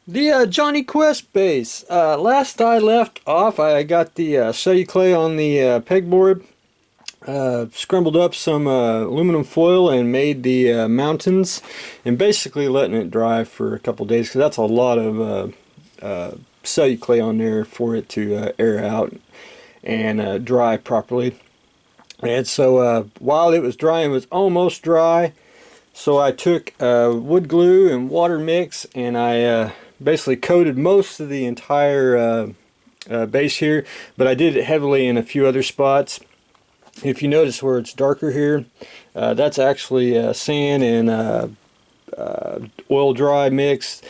The Johnny Quest base. Last I left off, I got the celluclay on the pegboard, scrambled up some aluminum foil and made the mountains, and basically letting it dry for a couple days because that's a lot of celluclay on there for it to air out and dry properly. And so while it was drying, it was almost dry. So I took wood glue and water mix, and I basically coated most of the entire base here, but I did it heavily in a few other spots. If you notice where it's darker here, that's actually sand and oil dry mix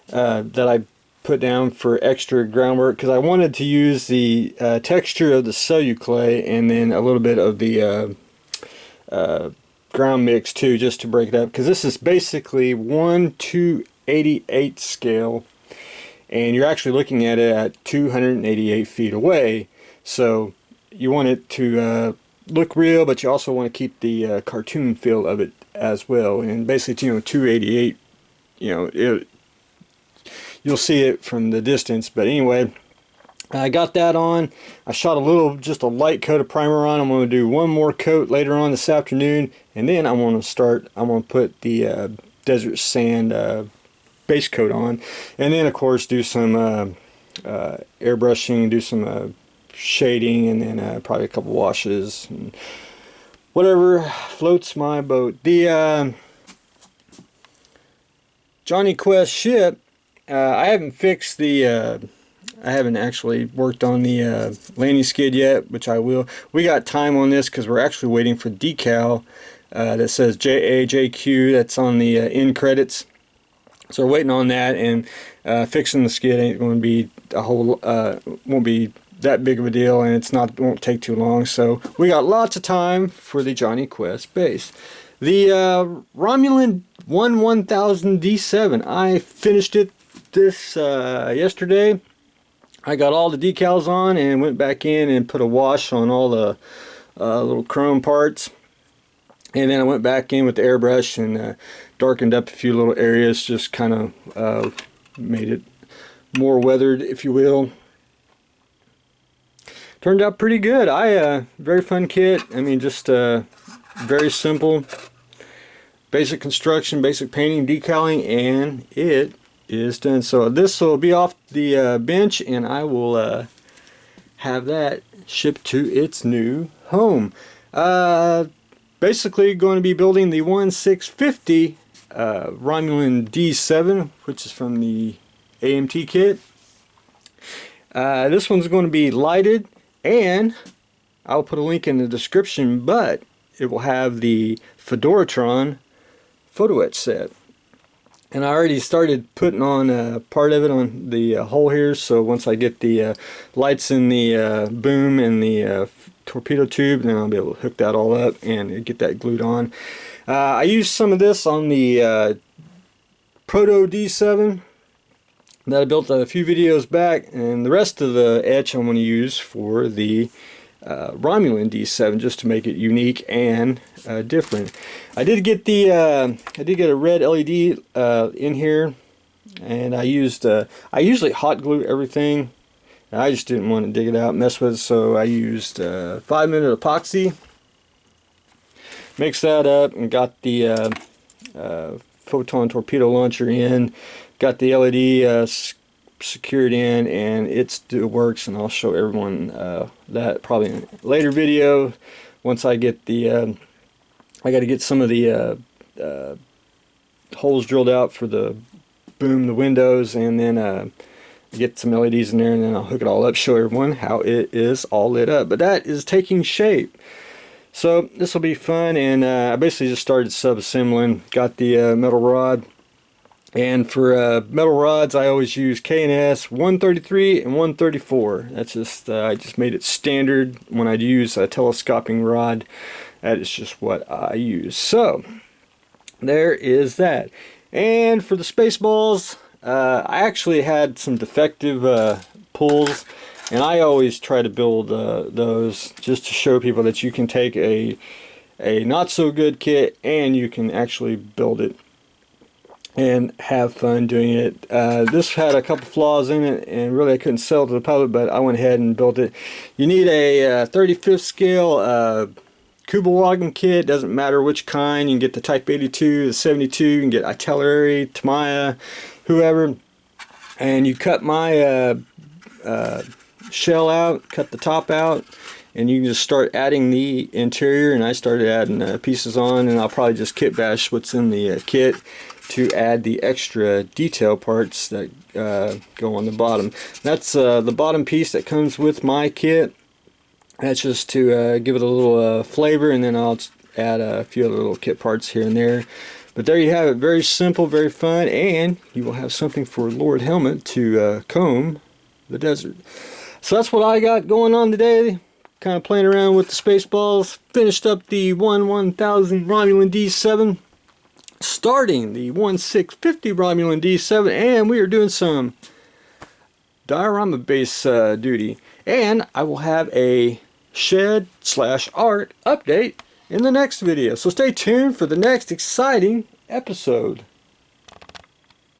that I put down for extra groundwork because I wanted to use the texture of the celluclay and then a little bit of the ground mix too, just to break it up, because this is basically 1/288 scale, and you're actually looking at it at 288 feet away. So you want it to look real, but you also want to keep the cartoon feel of it as well. And basically, 288, you'll see it from the distance. But anyway, I got that on. I shot just a light coat of primer on. I'm going to do one more coat later on this afternoon, and then I'm going to put the desert sand base coat on, and then of course do some airbrushing, do some shading, and then probably a couple washes and whatever floats my boat. The Johnny Quest ship, I haven't fixed the I haven't actually worked on the landing skid yet, which I will. We got time on this because we're actually waiting for decal that says JAJQ. That's on the end credits. So we're waiting on that, and fixing the skid ain't going to be won't be that big of a deal, and won't take too long. So we got lots of time for the Johnny Quest base. The Romulan 1000 D7. I finished it yesterday. I got all the decals on and went back in and put a wash on all the little chrome parts. And then I went back in with the airbrush and darkened up a few little areas, just kind of made it more weathered, if you will. Turned out pretty good. Very fun kit. I mean, just very simple, basic construction, basic painting, decaling, and it is done. So this will be off the bench, and I will have that shipped to its new home. Basically going to be building the 1650 Romulan D7, which is from the AMT kit. This one's going to be lighted, and I'll put a link in the description, but it will have the Fedoratron photo etch set. And I already started putting on part of it on the hole here, so once I get the lights in the boom and the torpedo tube, then I'll be able to hook that all up and get that glued on. I used some of this on the Proto D7 that I built a few videos back, and the rest of the etch I'm going to use for the Romulan D7, just to make it unique and different. I did get a red LED in here, and I usually hot glue everything. I just didn't want to dig it out and mess with it, so I used 5-minute epoxy. Mixed that up and got the photon torpedo launcher in. Got the LED secured in, and it still works, and I'll show everyone that probably in a later video once I get the I got to get some of the holes drilled out for the boom, the windows, and then get some LEDs in there, and then I'll hook it all up, show everyone how it is all lit up. But that is taking shape, so this will be fun. And I basically just started sub-assembling. Got the metal rod. And for metal rods, I always use K&S 133 and 134. That's just I just made it standard when I use a telescoping rod. That is just what I use. So there is that. And for the Spaceballs, I actually had some defective pulls, and I always try to build those just to show people that you can take a not so good kit and you can actually build it. and have fun doing it. This had a couple flaws in it, and really I couldn't sell it to the public, but I went ahead and built it. You need a 35th scale Kugelwagen kit. Doesn't matter which kind. You can get the Type 82, the 72. You can get Itelary, Tamiya, whoever. And you cut my shell out, cut the top out, and you can just start adding the interior. And I started adding pieces on, and I'll probably just kit bash what's in the kit to add the extra detail parts that go on the bottom. That's the bottom piece that comes with my kit. That's just to give it a little flavor, and then I'll add a few other little kit parts here and there. But there you have it. Very simple, very fun, and you will have something for Lord Helmet to comb the desert. So that's what I got going on today. Kind of playing around with the Spaceballs. Finished up the 1000 Romulan D7. Starting the 1650 Romulan D7, and we are doing some diorama base duty. And I will have a shed/art update in the next video. So stay tuned for the next exciting episode.